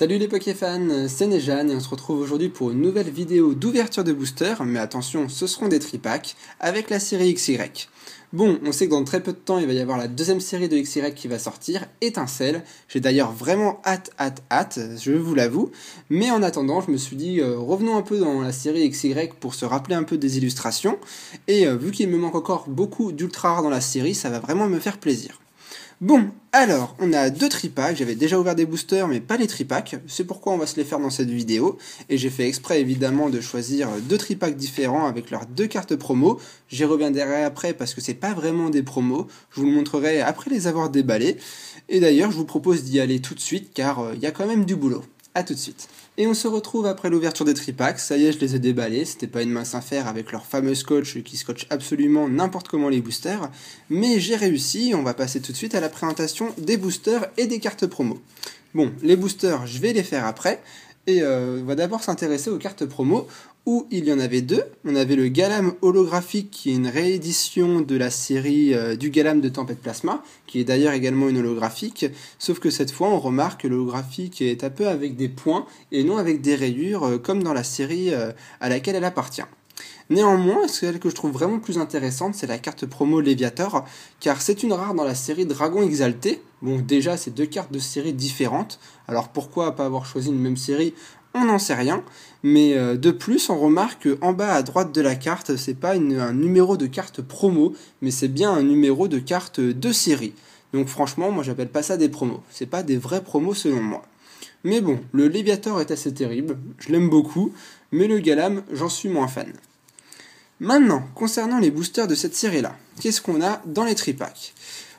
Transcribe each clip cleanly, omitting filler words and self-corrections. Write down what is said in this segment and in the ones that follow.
Salut les Pokéfans, c'est Nejan et on se retrouve aujourd'hui pour une nouvelle vidéo d'ouverture de booster, mais attention, ce seront des tripacks, avec la série XY. Bon, on sait que dans très peu de temps, il va y avoir la deuxième série de XY qui va sortir, Étincelle. J'ai d'ailleurs vraiment hâte, je vous l'avoue. Mais en attendant, je me suis dit, revenons un peu dans la série XY pour se rappeler un peu des illustrations. Et vu qu'il me manque encore beaucoup d'ultra rares dans la série, ça va vraiment me faire plaisir. Bon, alors, on a deux tripacks, j'avais déjà ouvert des boosters mais pas les tripacks, c'est pourquoi on va se les faire dans cette vidéo, et j'ai fait exprès évidemment de choisir deux tripacks différents avec leurs deux cartes promo, j'y reviendrai après parce que c'est pas vraiment des promos, je vous le montrerai après les avoir déballés, et d'ailleurs je vous propose d'y aller tout de suite car il y a quand même du boulot. A tout de suite. Et on se retrouve après l'ouverture des tripacks, ça y est je les ai déballés, c'était pas une mince affaire avec leur fameux scotch qui scotche absolument n'importe comment les boosters, mais j'ai réussi, on va passer tout de suite à la présentation des boosters et des cartes promo. Bon, les boosters je vais les faire après, et on va d'abord s'intéresser aux cartes promo, où il y en avait deux. On avait le Galam holographique qui est une réédition de la série du Galam de Tempête Plasma, qui est d'ailleurs également une holographique, sauf que cette fois on remarque que l'holographique est un peu avec des points et non avec des rayures comme dans la série à laquelle elle appartient. Néanmoins, celle que je trouve vraiment plus intéressante, c'est la carte promo Léviator, car c'est une rare dans la série Dragon Exalté. Bon, déjà, c'est deux cartes de série différentes, alors pourquoi pas avoir choisi une même série, on n'en sait rien, mais de plus, on remarque qu'en bas à droite de la carte, c'est pas un numéro de carte promo, mais c'est bien un numéro de carte de série. Donc franchement, moi j'appelle pas ça des promos, c'est pas des vrais promos selon moi. Mais bon, le Léviator est assez terrible, je l'aime beaucoup, mais le Galam, j'en suis moins fan. Maintenant, concernant les boosters de cette série-là, qu'est-ce qu'on a dans les tripacks ?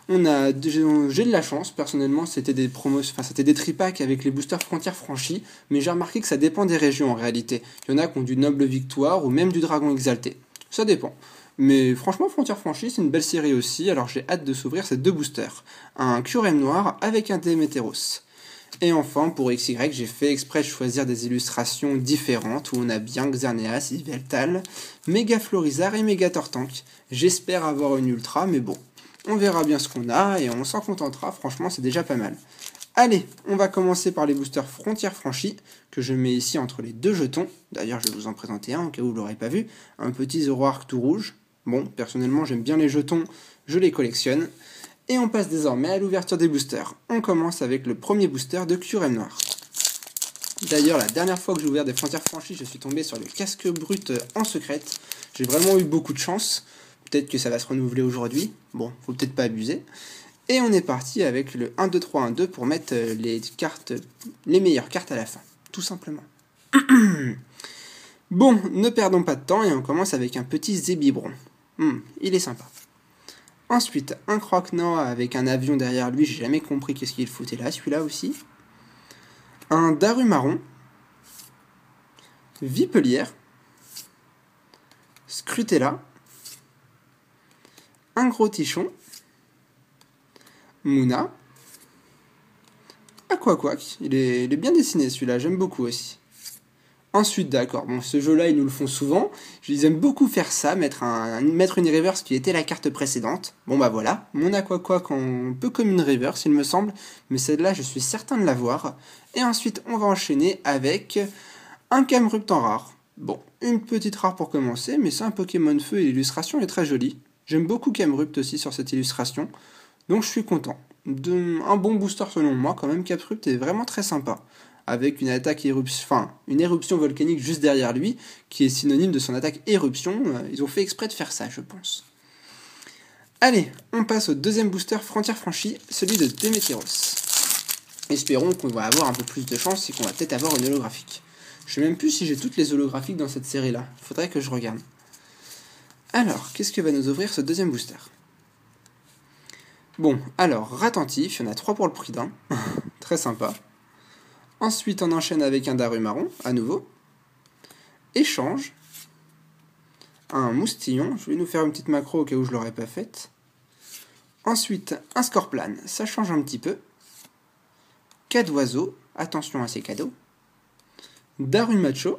J'ai de la chance, personnellement, c'était des tripacks avec les boosters frontières franchies, mais j'ai remarqué que ça dépend des régions en réalité. Il y en a qui ont du Noble Victoire ou même du Dragon Exalté. Ça dépend. Mais franchement, Frontières franchies, c'est une belle série aussi, alors j'ai hâte de s'ouvrir ces deux boosters. Un Kyurem noir avec un Démétéros. Et enfin, pour XY, j'ai fait exprès de choisir des illustrations différentes où on a bien Xerneas, Yveltal, Méga Florizarre et Méga Tortank. J'espère avoir une ultra, mais bon, on verra bien ce qu'on a et on s'en contentera, franchement c'est déjà pas mal. Allez, on va commencer par les boosters Frontières franchies, que je mets ici entre les deux jetons. D'ailleurs, je vais vous en présenter un, au cas où vous ne l'aurez pas vu. Un petit Zoroark tout rouge. Bon, personnellement, j'aime bien les jetons, je les collectionne. Et on passe désormais à l'ouverture des boosters. On commence avec le premier booster de Kyurem noir. D'ailleurs, la dernière fois que j'ai ouvert des Frontières franchies, je suis tombé sur le casque brut en secrète. J'ai vraiment eu beaucoup de chance. Peut-être que ça va se renouveler aujourd'hui. Bon, faut peut-être pas abuser. Et on est parti avec le 1, 2, 3, 1, 2 pour mettre les meilleures cartes à la fin. Tout simplement. Bon, ne perdons pas de temps et on commence avec un petit Zébibron. Il est sympa. Ensuite, un Croque-Noix avec un avion derrière lui, j'ai jamais compris qu'est-ce qu'il foutait là, celui-là aussi. Un Darumaron, Vipelière, Scrutella, un gros Tichon, Mouna, Aquaquack, il est bien dessiné celui-là, j'aime beaucoup aussi. Ensuite, d'accord, bon, ce jeu-là, ils nous le font souvent. Je les aime beaucoup faire ça, mettre une reverse qui était la carte précédente. Bon bah voilà, mon Aquaquack un peu comme une reverse, il me semble, mais celle-là, je suis certain de l'avoir. Et ensuite, on va enchaîner avec un Camerupt en rare. Bon, une petite rare pour commencer, mais c'est un Pokémon feu et l'illustration est très jolie. J'aime beaucoup Camerupt aussi sur cette illustration, donc je suis content. Un bon booster selon moi, quand même, Camerupt est vraiment très sympa. Avec une éruption volcanique juste derrière lui, qui est synonyme de son attaque éruption. Ils ont fait exprès de faire ça, je pense. Allez, on passe au deuxième booster Frontières franchies, celui de Démétéros. Espérons qu'on va avoir un peu plus de chance et qu'on va peut-être avoir une holographique. Je sais même plus si j'ai toutes les holographiques dans cette série-là. Faudrait que je regarde. Alors, qu'est-ce que va nous ouvrir ce deuxième booster ? Bon, alors, Ratentif, il y en a 3 pour le prix d'un. Très sympa. Ensuite, on enchaîne avec un Darumaron, à nouveau. Échange. Un Moustillon. Je vais nous faire une petite macro au cas où je ne l'aurais pas faite. Ensuite, un Scorplan. Ça change un petit peu. Cadoiseau. Attention à ces cadeaux. Darumacho.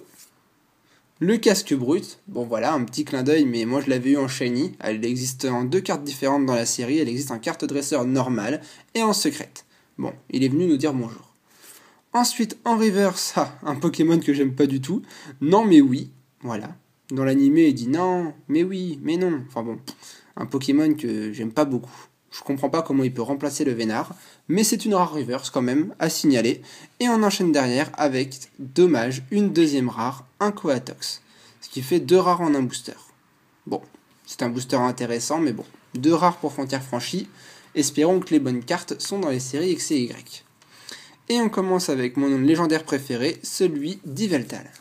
Le casque brut. Bon voilà, un petit clin d'œil, mais moi je l'avais eu en shiny. Elle existe en 2 cartes différentes dans la série. Elle existe en carte dresseur normale et en secrète. Bon, il est venu nous dire bonjour. Ensuite, en reverse, un Pokémon que j'aime pas du tout. Non, mais oui, voilà. Dans l'animé, il dit non, mais oui, mais non. Enfin bon, un Pokémon que j'aime pas beaucoup. Je comprends pas comment il peut remplacer le Vénard, mais c'est une rare reverse quand même, à signaler. Et on enchaîne derrière avec, dommage, une deuxième rare, un Coatox. Ce qui fait 2 rares en un booster. Bon, c'est un booster intéressant, mais bon, 2 rares pour frontière franchie. Espérons que les bonnes cartes sont dans les séries X et Y. Et on commence avec mon nom légendaire préféré, celui d'Yveltal.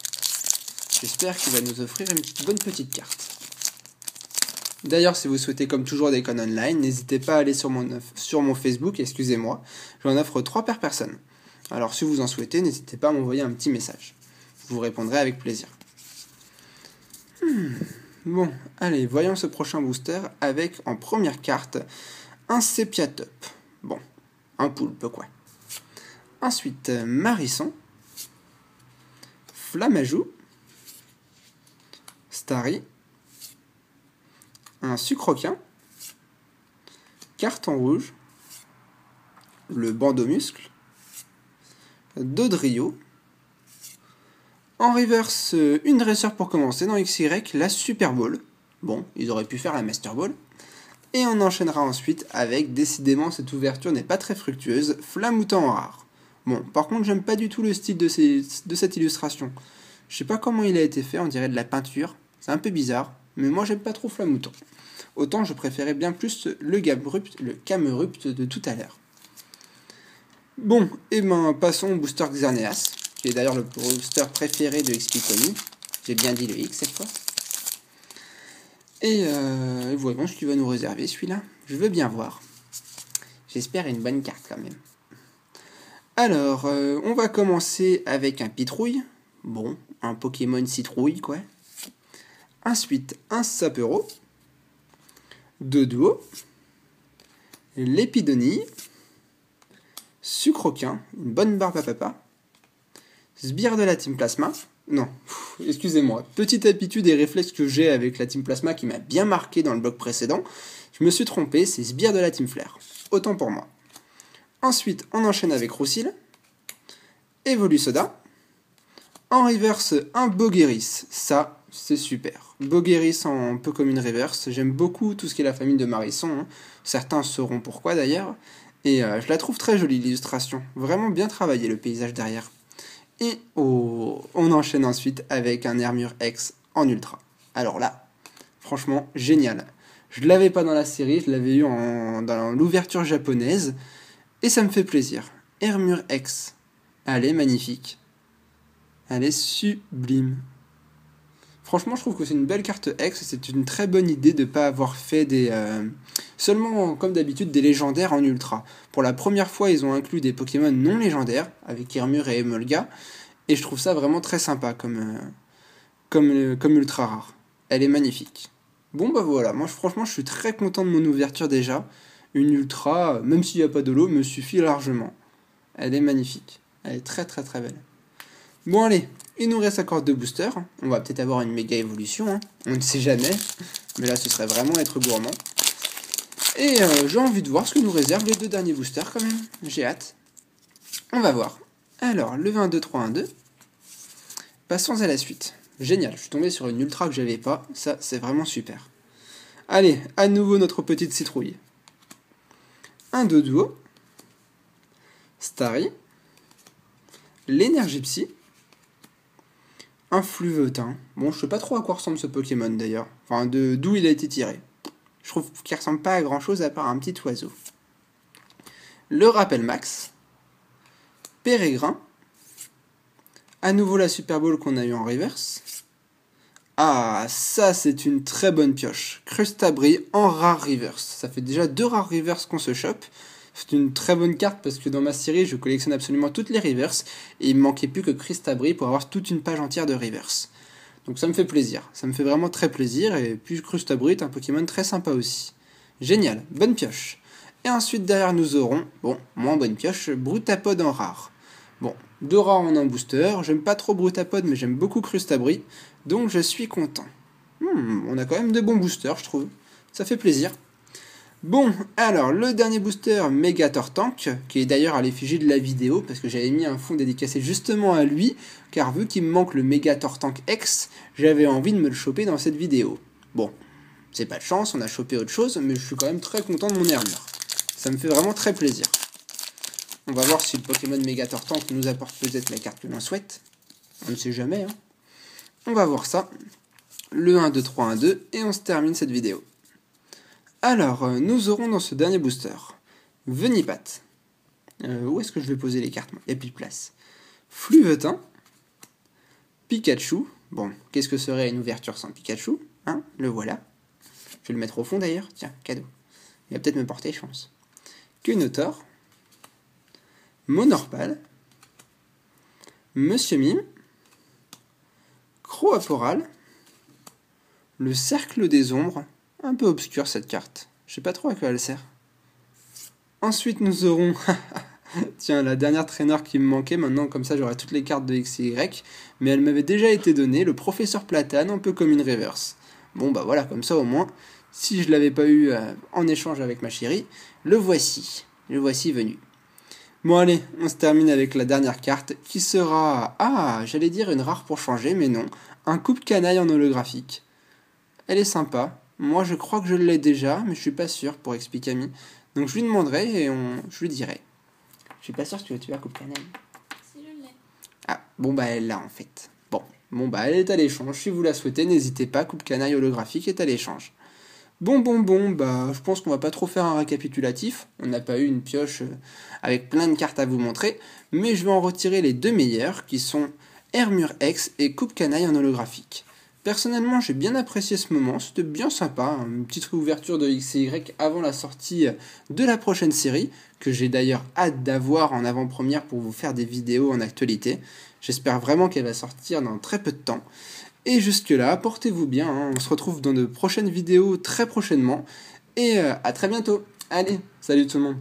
J'espère qu'il va nous offrir une bonne petite carte. D'ailleurs, si vous souhaitez comme toujours des connes online, n'hésitez pas à aller sur mon Facebook, excusez-moi, j'en offre 3 par personne. Alors si vous en souhaitez, n'hésitez pas à m'envoyer un petit message. Je vous répondrai avec plaisir. Bon, allez, voyons ce prochain booster avec en première carte un Sepiatop. Bon, un poulpe quoi. Ensuite, Marisson, Flamajou, Starry, un Sucroquin, Carton Rouge, le Bandomuscle, Dodrio, en reverse, une dresseur pour commencer dans XY, la Super Ball. Bon, ils auraient pu faire la Master Ball. Et on enchaînera ensuite avec, décidément cette ouverture n'est pas très fructueuse, Flamoutant en rare. Bon, par contre j'aime pas du tout le style de cette illustration. Je sais pas comment il a été fait, on dirait de la peinture. C'est un peu bizarre, mais moi j'aime pas trop Flamoutant. Autant je préférais bien plus le Camerupt de tout à l'heure. Bon, et ben passons au booster Xerneas, qui est d'ailleurs le booster préféré de XP. J'ai bien dit le X cette fois. Et voyons ce qu'il va nous réserver celui-là. Je veux bien voir. J'espère une bonne carte quand même. Alors, on va commencer avec un Pitrouille. Bon, un Pokémon citrouille, quoi. Ensuite, un Sapero. Doduo. Lépidonie. Sucroquin. Une bonne barbe à papa. Sbire de la Team Plasma. Non, excusez-moi. Petite habitude et réflexe que j'ai avec la Team Plasma qui m'a bien marqué dans le bloc précédent. Je me suis trompé, c'est Sbire de la Team Flare. Autant pour moi. Ensuite, on enchaîne avec Roussil, Evolusoda, en reverse, un Bogeris. Ça, c'est super. Bogeris en peu comme une reverse. J'aime beaucoup tout ce qui est la famille de Marisson. Hein. Certains sauront pourquoi d'ailleurs. Et je la trouve très jolie, l'illustration. Vraiment bien travaillé, le paysage derrière. Et on enchaîne ensuite avec un Armure X en ultra. Alors là, franchement, génial. Je ne l'avais pas dans la série, je l'avais eu dans l'ouverture japonaise. Et ça me fait plaisir. Armure X. Elle est magnifique. Elle est sublime. Franchement, je trouve que c'est une belle carte X. C'est une très bonne idée de ne pas avoir fait seulement, comme d'habitude, des légendaires en ultra. Pour la première fois, ils ont inclus des Pokémon non légendaires, avec Armure et Emolga. Et je trouve ça vraiment très sympa comme ultra rare. Elle est magnifique. Bon bah voilà, moi franchement je suis très content de mon ouverture déjà. Une ultra, même s'il n'y a pas de lot, me suffit largement. Elle est magnifique. Elle est très très très belle. Bon allez, il nous reste encore 2 boosters. On va peut-être avoir une méga évolution, hein. On ne sait jamais. Mais là ce serait vraiment être gourmand. Et j'ai envie de voir ce que nous réservent les 2 derniers boosters quand même. J'ai hâte. On va voir. Alors, le 22-3-1-2. Passons à la suite. Génial, je suis tombé sur une ultra que j'avais pas. Ça, c'est vraiment super. Allez, à nouveau notre petite citrouille. Un Doduo. Starry. L'Énergie-Psy. Un Fluvetin. Bon, je sais pas trop à quoi ressemble ce Pokémon d'ailleurs. Enfin, d'où il a été tiré. Je trouve qu'il ressemble pas à grand chose à part un petit oiseau. Le Rappel Max. Pérégrin. À nouveau la Super Bowl qu'on a eu en reverse. Ah, ça c'est une très bonne pioche. Crustabri en rare reverse. Ça fait déjà 2 rares reverse qu'on se chope. C'est une très bonne carte parce que dans ma série, je collectionne absolument toutes les reverse. Et il me manquait plus que Crustabri pour avoir toute une page entière de reverse. Donc ça me fait plaisir. Ça me fait vraiment très plaisir. Et puis Crustabri est un Pokémon très sympa aussi. Génial, bonne pioche. Et ensuite derrière nous aurons, bon, moins bonne pioche, Brutapod en rare. Bon, 2 rares en un booster. J'aime pas trop Brutapod, mais j'aime beaucoup Crustabri. Donc je suis content. On a quand même de bons boosters, je trouve. Ça fait plaisir. Bon, alors le dernier booster Megator Tank, qui est d'ailleurs à l'effigie de la vidéo, parce que j'avais mis un fond dédicacé justement à lui, car vu qu'il me manque le Megator Tank X, j'avais envie de me le choper dans cette vidéo. Bon, c'est pas de chance, on a chopé autre chose, mais je suis quand même très content de mon armure. Ça me fait vraiment très plaisir. On va voir si le Pokémon Megator Tank nous apporte peut-être la carte que l'on souhaite. On ne sait jamais, hein. On va voir ça. Le 1, 2, 3, 1, 2, et on se termine cette vidéo. Alors, nous aurons dans ce dernier booster Venipat. Où est-ce que je vais poser les cartes? Il n'y a plus de place. Fluvetin. Pikachu. Bon, qu'est-ce que serait une ouverture sans Pikachu? Hein, le voilà. Je vais le mettre au fond d'ailleurs. Tiens, cadeau. Il va peut-être me porter chance. Quenotor. Monorpal. Monsieur Mime. Croaporal. Le Cercle des Ombres. Un peu obscure cette carte. Je sais pas trop à quoi elle sert. Ensuite nous aurons... Tiens, la dernière traîneur qui me manquait. Maintenant comme ça j'aurai toutes les cartes de X et Y. Mais elle m'avait déjà été donnée. Le Professeur Platane, un peu comme une reverse. Bon bah voilà, comme ça au moins. Si je l'avais pas eu en échange avec ma chérie, le voici. Le voici venu. Bon allez, on se termine avec la dernière carte qui sera... Ah, j'allais dire une rare pour changer, mais non. Un coupe canaille en holographique. Elle est sympa. Moi, je crois que je l'ai déjà, mais je suis pas sûr pour Expicami. Donc, je lui demanderai et je lui dirai. Je suis pas sûr que tu as coupe canaille. Si je l'ai. Ah, bon bah elle l'a en fait. Bon bah elle est à l'échange. Si vous la souhaitez, n'hésitez pas. Coupe canaille holographique est à l'échange. Bon, bah je pense qu'on va pas trop faire un récapitulatif. On n'a pas eu une pioche avec plein de cartes à vous montrer. Mais je vais en retirer les deux meilleures qui sont Armure X et Coupe canaille en holographique. Personnellement, j'ai bien apprécié ce moment, c'était bien sympa, une petite réouverture de X et Y avant la sortie de la prochaine série, que j'ai d'ailleurs hâte d'avoir en avant-première pour vous faire des vidéos en actualité. J'espère vraiment qu'elle va sortir dans très peu de temps. Et jusque-là, portez-vous bien, hein. On se retrouve dans de prochaines vidéos très prochainement, et à très bientôt. Allez, salut tout le monde.